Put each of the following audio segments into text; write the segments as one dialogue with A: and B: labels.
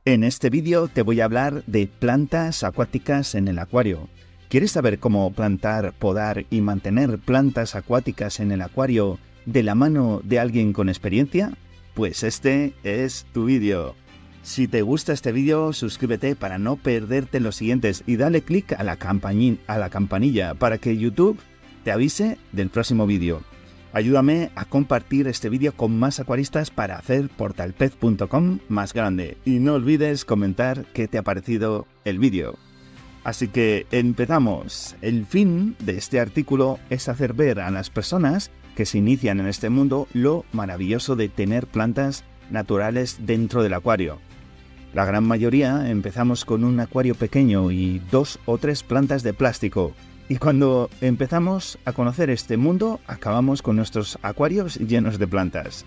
A: En este vídeo te voy a hablar de plantas acuáticas en el acuario. ¿Quieres saber cómo plantar, podar y mantener plantas acuáticas en el acuario de la mano de alguien con experiencia? Pues este es tu vídeo. Si te gusta este vídeo, suscríbete para no perderte los siguientes y dale clic a la campanilla para que YouTube te avise del próximo vídeo. Ayúdame a compartir este vídeo con más acuaristas para hacer portalpez.com más grande. Y no olvides comentar qué te ha parecido el vídeo. Así que empezamos. El fin de este artículo es hacer ver a las personas que se inician en este mundo lo maravilloso de tener plantas naturales dentro del acuario. La gran mayoría empezamos con un acuario pequeño y 2 o 3 plantas de plástico. Y cuando empezamos a conocer este mundo, acabamos con nuestros acuarios llenos de plantas.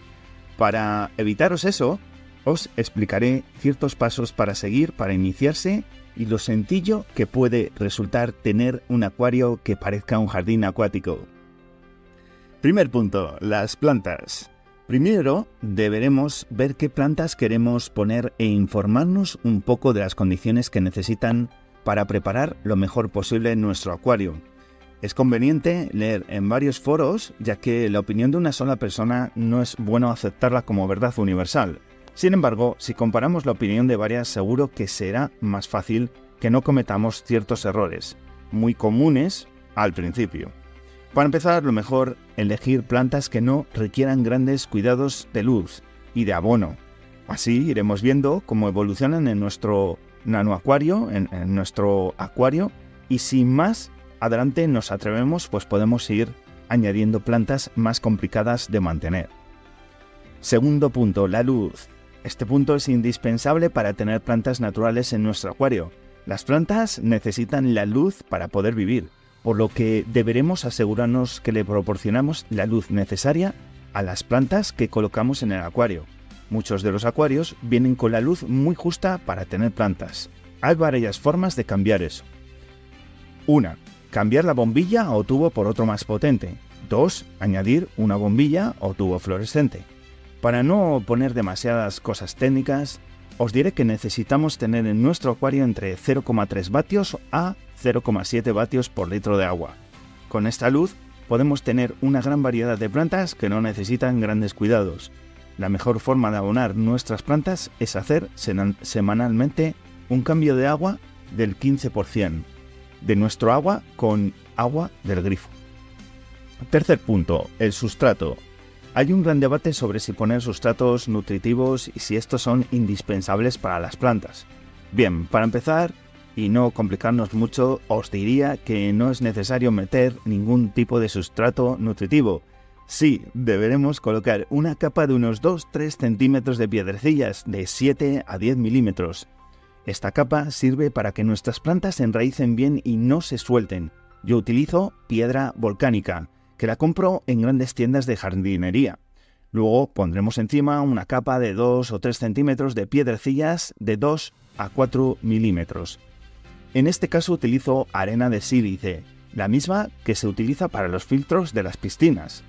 A: Para evitaros eso, os explicaré ciertos pasos para seguir para iniciarse y lo sencillo que puede resultar tener un acuario que parezca un jardín acuático. Primer punto, las plantas. Primero, deberemos ver qué plantas queremos poner e informarnos un poco de las condiciones que necesitan para preparar lo mejor posible nuestro acuario. Es conveniente leer en varios foros, ya que la opinión de una sola persona no es bueno aceptarla como verdad universal. Sin embargo, si comparamos la opinión de varias, seguro que será más fácil que no cometamos ciertos errores, muy comunes al principio. Para empezar, lo mejor, elegir plantas que no requieran grandes cuidados de luz y de abono. Así iremos viendo cómo evolucionan en nuestro nanoacuario, en nuestro acuario, y si más adelante nos atrevemos, pues podemos ir añadiendo plantas más complicadas de mantener. Segundo punto, la luz. Este punto es indispensable para tener plantas naturales en nuestro acuario. Las plantas necesitan la luz para poder vivir, por lo que deberemos asegurarnos que le proporcionamos la luz necesaria a las plantas que colocamos en el acuario. Muchos de los acuarios vienen con la luz muy justa para tener plantas. Hay varias formas de cambiar eso. 1. Cambiar la bombilla o tubo por otro más potente. 2. Añadir una bombilla o tubo fluorescente. Para no poner demasiadas cosas técnicas, os diré que necesitamos tener en nuestro acuario entre 0,3 vatios a 0,7 vatios por litro de agua. Con esta luz podemos tener una gran variedad de plantas que no necesitan grandes cuidados. La mejor forma de abonar nuestras plantas es hacer semanalmente un cambio de agua del 15% de nuestro agua con agua del grifo. Tercer punto, el sustrato. Hay un gran debate sobre si poner sustratos nutritivos y si estos son indispensables para las plantas. Bien, para empezar y no complicarnos mucho, os diría que no es necesario meter ningún tipo de sustrato nutritivo. Sí, deberemos colocar una capa de unos 2-3 centímetros de piedrecillas de 7 a 10 milímetros. Esta capa sirve para que nuestras plantas se enraícen bien y no se suelten. Yo utilizo piedra volcánica, que la compro en grandes tiendas de jardinería. Luego pondremos encima una capa de 2 o 3 centímetros de piedrecillas de 2 a 4 milímetros. En este caso utilizo arena de sílice, la misma que se utiliza para los filtros de las piscinas.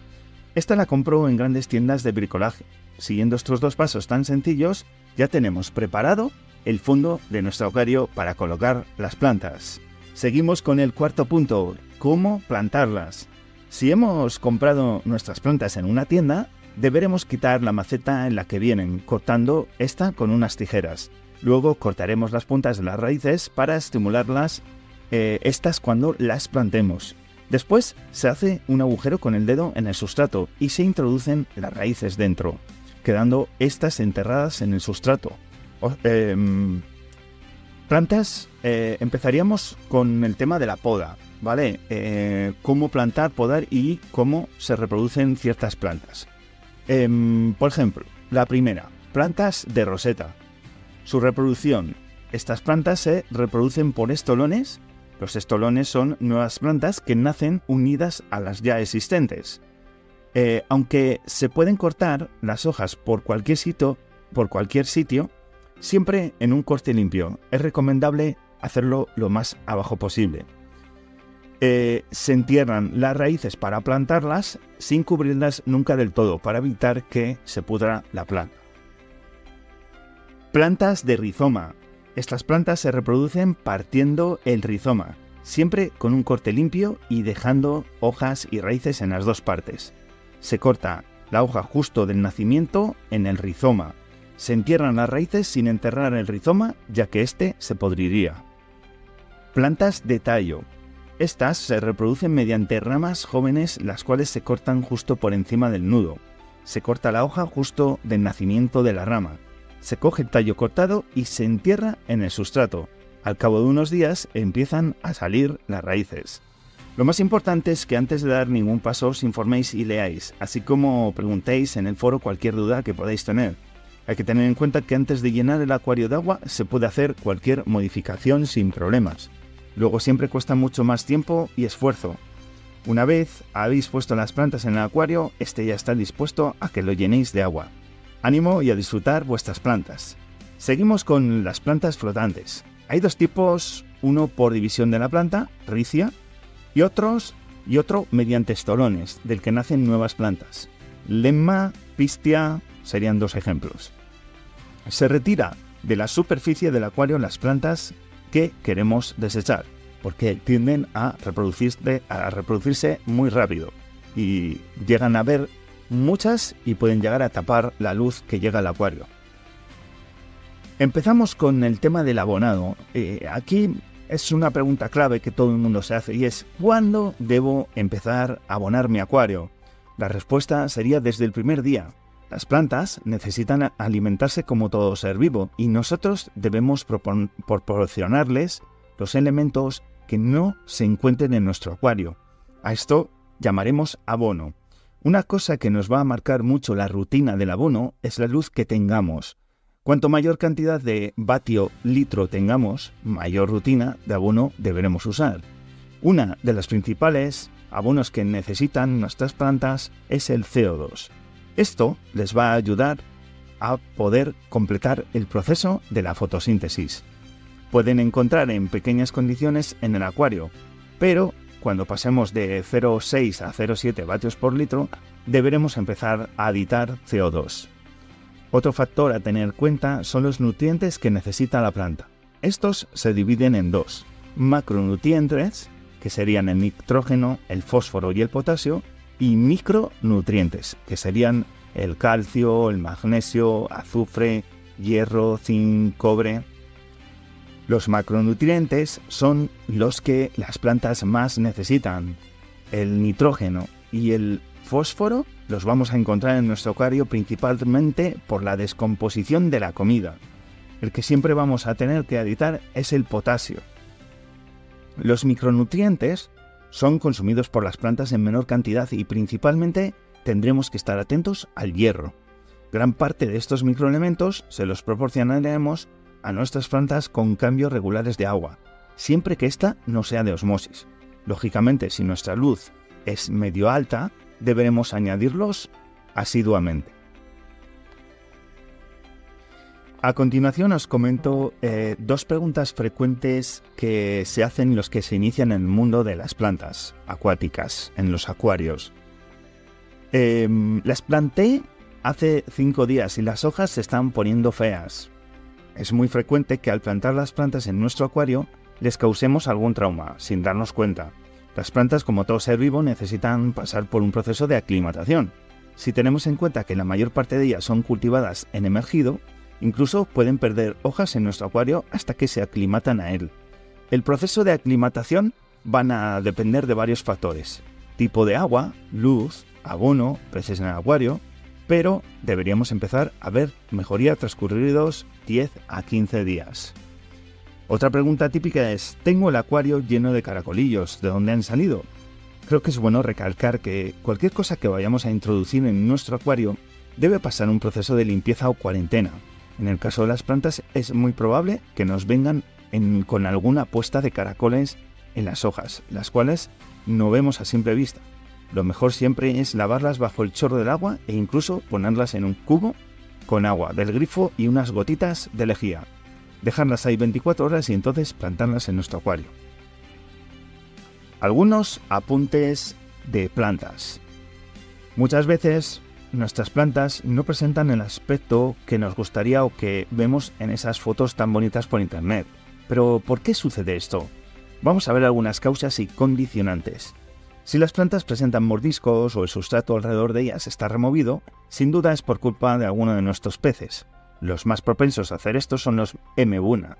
A: Esta la compro en grandes tiendas de bricolaje. Siguiendo estos 2 pasos tan sencillos, ya tenemos preparado el fondo de nuestro acuario para colocar las plantas. Seguimos con el cuarto punto, ¿cómo plantarlas? Si hemos comprado nuestras plantas en una tienda, deberemos quitar la maceta en la que vienen, cortando esta con unas tijeras. Luego cortaremos las puntas de las raíces para estimularlas, estas cuando las plantemos. Después se hace un agujero con el dedo en el sustrato y se introducen las raíces dentro, quedando estas enterradas en el sustrato. Plantas, empezaríamos con el tema de la poda, ¿vale? Cómo plantar, podar y cómo se reproducen ciertas plantas. Por ejemplo, la primera, plantas de roseta. Su reproducción. Estas plantas se reproducen por estolones. Los estolones son nuevas plantas que nacen unidas a las ya existentes. Aunque se pueden cortar las hojas por cualquier sitio, siempre en un corte limpio. Es recomendable hacerlo lo más abajo posible. Se entierran las raíces para plantarlas sin cubrirlas nunca del todo, para evitar que se pudra la planta. Plantas de rizoma. Estas plantas se reproducen partiendo el rizoma, siempre con un corte limpio y dejando hojas y raíces en las dos partes. Se corta la hoja justo del nacimiento en el rizoma. Se entierran las raíces sin enterrar el rizoma, ya que éste se podriría. Plantas de tallo. Estas se reproducen mediante ramas jóvenes, las cuales se cortan justo por encima del nudo. Se corta la hoja justo del nacimiento de la rama. Se coge el tallo cortado y se entierra en el sustrato. Al cabo de unos días empiezan a salir las raíces. Lo más importante es que antes de dar ningún paso os informéis y leáis, así como preguntéis en el foro cualquier duda que podáis tener. Hay que tener en cuenta que antes de llenar el acuario de agua se puede hacer cualquier modificación sin problemas. Luego siempre cuesta mucho más tiempo y esfuerzo. Una vez habéis puesto las plantas en el acuario, este ya está dispuesto a que lo llenéis de agua. Ánimo y a disfrutar vuestras plantas. Seguimos con las plantas flotantes. Hay dos tipos, uno por división de la planta, ricia, y otro mediante estolones, del que nacen nuevas plantas. Lemma, pistia serían dos ejemplos. Se retira de la superficie del acuario las plantas que queremos desechar, porque tienden a reproducirse muy rápido y llegan a haber muchas y pueden llegar a tapar la luz que llega al acuario. Empezamos con el tema del abonado. Aquí es una pregunta clave que todo el mundo se hace y es ¿cuándo debo empezar a abonar mi acuario? La respuesta sería desde el primer día. Las plantas necesitan alimentarse como todo ser vivo y nosotros debemos proporcionarles los elementos que no se encuentren en nuestro acuario. A esto llamaremos abono. Una cosa que nos va a marcar mucho la rutina del abono es la luz que tengamos. Cuanto mayor cantidad de vatio-litro tengamos, mayor rutina de abono deberemos usar. Una de las principales abonos que necesitan nuestras plantas es el CO2. Esto les va a ayudar a poder completar el proceso de la fotosíntesis. Pueden encontrar en pequeñas condiciones en el acuario, pero cuando pasemos de 0,6 a 0,7 vatios por litro, deberemos empezar a aditar CO2. Otro factor a tener en cuenta son los nutrientes que necesita la planta. Estos se dividen en dos: macronutrientes, que serían el nitrógeno, el fósforo y el potasio, y micronutrientes, que serían el calcio, el magnesio, azufre, hierro, zinc, cobre. Los macronutrientes son los que las plantas más necesitan. El nitrógeno y el fósforo los vamos a encontrar en nuestro acuario principalmente por la descomposición de la comida. El que siempre vamos a tener que aditar es el potasio. Los micronutrientes son consumidos por las plantas en menor cantidad y principalmente tendremos que estar atentos al hierro. Gran parte de estos microelementos se los proporcionaremos a nuestras plantas con cambios regulares de agua, siempre que ésta no sea de osmosis. Lógicamente, si nuestra luz es medio alta, deberemos añadirlos asiduamente. A continuación os comento dos preguntas frecuentes que se hacen los que se inician en el mundo de las plantas acuáticas, en los acuarios. Las planté hace 5 días y las hojas se están poniendo feas. Es muy frecuente que al plantar las plantas en nuestro acuario les causemos algún trauma, sin darnos cuenta. Las plantas, como todo ser vivo, necesitan pasar por un proceso de aclimatación. Si tenemos en cuenta que la mayor parte de ellas son cultivadas en emergido, incluso pueden perder hojas en nuestro acuario hasta que se aclimatan a él. El proceso de aclimatación van a depender de varios factores: tipo de agua, luz, abono, peces en el acuario, pero deberíamos empezar a ver mejoría transcurridos 10 a 15 días. Otra pregunta típica es: tengo el acuario lleno de caracolillos, ¿de dónde han salido? Creo que es bueno recalcar que cualquier cosa que vayamos a introducir en nuestro acuario debe pasar un proceso de limpieza o cuarentena. En el caso de las plantas es muy probable que nos vengan con alguna puesta de caracoles en las hojas, las cuales no vemos a simple vista. Lo mejor siempre es lavarlas bajo el chorro del agua e incluso ponerlas en un cubo con agua del grifo y unas gotitas de lejía. Dejarlas ahí 24 horas y entonces plantarlas en nuestro acuario. Algunos apuntes de plantas. Muchas veces nuestras plantas no presentan el aspecto que nos gustaría o que vemos en esas fotos tan bonitas por internet. Pero, ¿por qué sucede esto? Vamos a ver algunas causas y condicionantes. Si las plantas presentan mordiscos o el sustrato alrededor de ellas está removido, sin duda es por culpa de alguno de nuestros peces. Los más propensos a hacer esto son los M-Buna,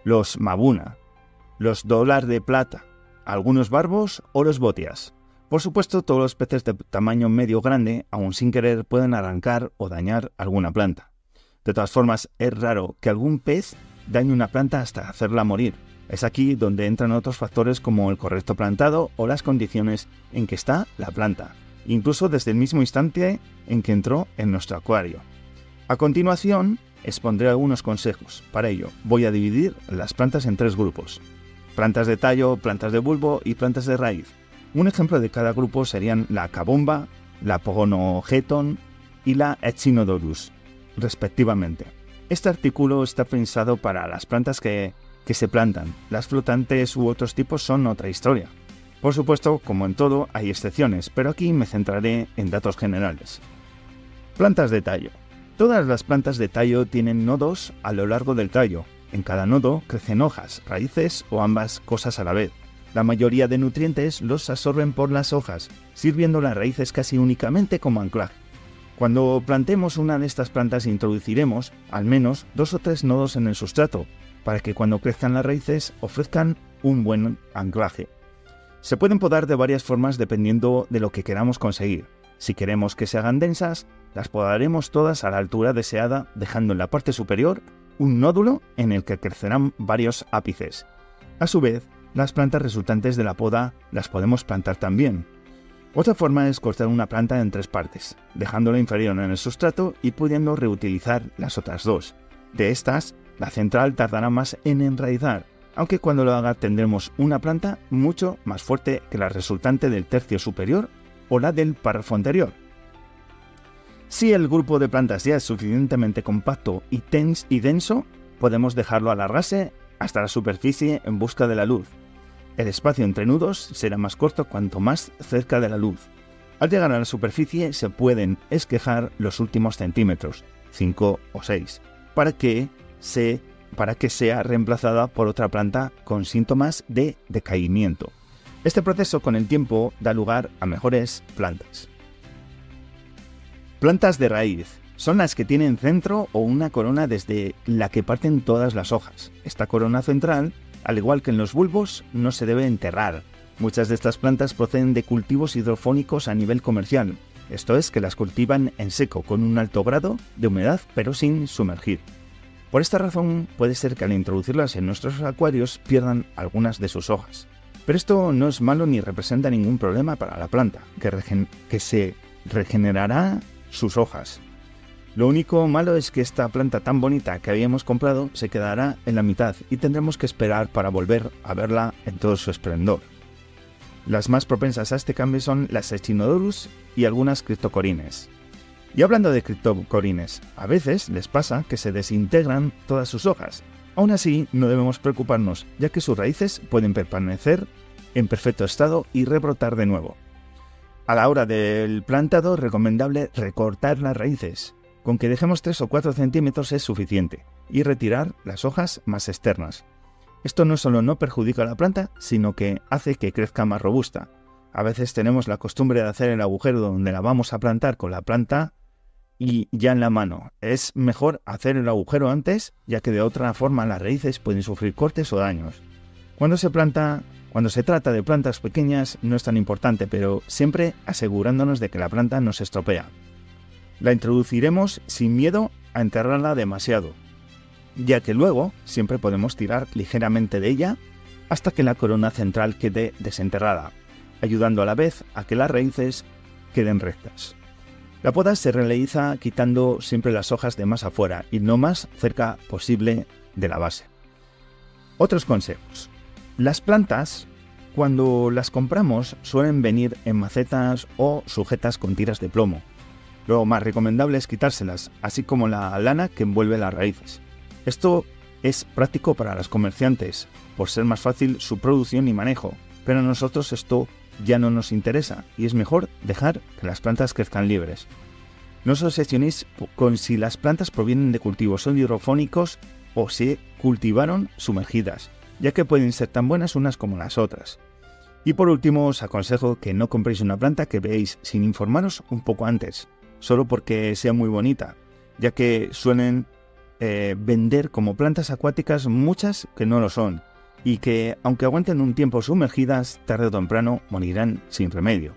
A: los Mabuna, los dólar de plata, algunos barbos o los botias. Por supuesto, todos los peces de tamaño medio grande, aun sin querer, pueden arrancar o dañar alguna planta. De todas formas, es raro que algún pez dañe una planta hasta hacerla morir. Es aquí donde entran otros factores como el correcto plantado o las condiciones en que está la planta, incluso desde el mismo instante en que entró en nuestro acuario. A continuación, expondré algunos consejos. Para ello, voy a dividir las plantas en 3 grupos: plantas de tallo, plantas de bulbo y plantas de raíz. Un ejemplo de cada grupo serían la Cabomba, la Pogonogeton y la Echinodorus, respectivamente. Este artículo está pensado para las plantas que se plantan. Las flotantes u otros tipos son otra historia. Por supuesto, como en todo, hay excepciones, pero aquí me centraré en datos generales. Plantas de tallo. Todas las plantas de tallo tienen nodos a lo largo del tallo. En cada nodo crecen hojas, raíces o ambas cosas a la vez. La mayoría de nutrientes los absorben por las hojas, sirviendo las raíces casi únicamente como anclaje. Cuando plantemos una de estas plantas introduciremos al menos 2 o 3 nodos en el sustrato, para que cuando crezcan las raíces ofrezcan un buen anclaje. Se pueden podar de varias formas dependiendo de lo que queramos conseguir. Si queremos que se hagan densas, las podaremos todas a la altura deseada, dejando en la parte superior un nódulo en el que crecerán varios ápices. A su vez, las plantas resultantes de la poda las podemos plantar también. Otra forma es cortar una planta en 3 partes, dejando la inferior en el sustrato y pudiendo reutilizar las otras 2. De estas, la central tardará más en enraizar, aunque cuando lo haga tendremos una planta mucho más fuerte que la resultante del tercio superior o la del párrafo anterior. Si el grupo de plantas ya es suficientemente compacto y denso, podemos dejarlo alargarse hasta la superficie en busca de la luz. El espacio entre nudos será más corto cuanto más cerca de la luz. Al llegar a la superficie se pueden esquejar los últimos centímetros, 5 o 6, para que sea reemplazada por otra planta con síntomas de decaimiento. Este proceso con el tiempo da lugar a mejores plantas. Plantas de raíz. Son las que tienen centro o una corona desde la que parten todas las hojas. Esta corona central, al igual que en los bulbos, no se debe enterrar. Muchas de estas plantas proceden de cultivos hidropónicos a nivel comercial. Esto es, que las cultivan en seco con un alto grado de humedad pero sin sumergir. Por esta razón puede ser que al introducirlas en nuestros acuarios pierdan algunas de sus hojas. Pero esto no es malo ni representa ningún problema para la planta, que se regenerará sus hojas. Lo único malo es que esta planta tan bonita que habíamos comprado se quedará en la mitad y tendremos que esperar para volver a verla en todo su esplendor. Las más propensas a este cambio son las Echinodorus y algunas criptocorines. Y hablando de criptocorines, a veces les pasa que se desintegran todas sus hojas. Aún así, no debemos preocuparnos, ya que sus raíces pueden permanecer en perfecto estado y rebrotar de nuevo. A la hora del plantado es recomendable recortar las raíces. Con que dejemos 3 o 4 centímetros es suficiente, y retirar las hojas más externas. Esto no solo no perjudica a la planta, sino que hace que crezca más robusta. A veces tenemos la costumbre de hacer el agujero donde la vamos a plantar con la planta y ya en la mano. Es mejor hacer el agujero antes, ya que de otra forma las raíces pueden sufrir cortes o daños. Cuando se trata de plantas pequeñas no es tan importante, pero siempre asegurándonos de que la planta no se estropea. La introduciremos sin miedo a enterrarla demasiado, ya que luego siempre podemos tirar ligeramente de ella hasta que la corona central quede desenterrada, ayudando a la vez a que las raíces queden rectas. La poda se realiza quitando siempre las hojas de más afuera y lo más cerca posible de la base. Otros consejos. Las plantas, cuando las compramos, suelen venir en macetas o sujetas con tiras de plomo. Lo más recomendable es quitárselas, así como la lana que envuelve las raíces. Esto es práctico para los comerciantes, por ser más fácil su producción y manejo, pero a nosotros esto ya no nos interesa y es mejor dejar que las plantas crezcan libres. No os obsesionéis con si las plantas provienen de cultivos hidropónicos o se cultivaron sumergidas, ya que pueden ser tan buenas unas como las otras. Y por último, os aconsejo que no compréis una planta que veáis sin informaros un poco antes, solo porque sea muy bonita, ya que suelen vender como plantas acuáticas muchas que no lo son, y que, aunque aguanten un tiempo sumergidas, tarde o temprano morirán sin remedio.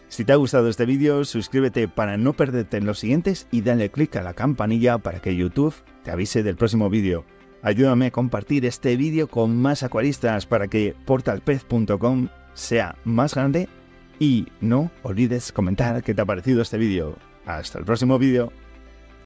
A: Si te ha gustado este vídeo, suscríbete para no perderte los siguientes y dale click a la campanilla para que YouTube te avise del próximo vídeo. Ayúdame a compartir este vídeo con más acuaristas para que portalpez.com sea más grande y no olvides comentar qué te ha parecido este vídeo. Hasta el próximo vídeo.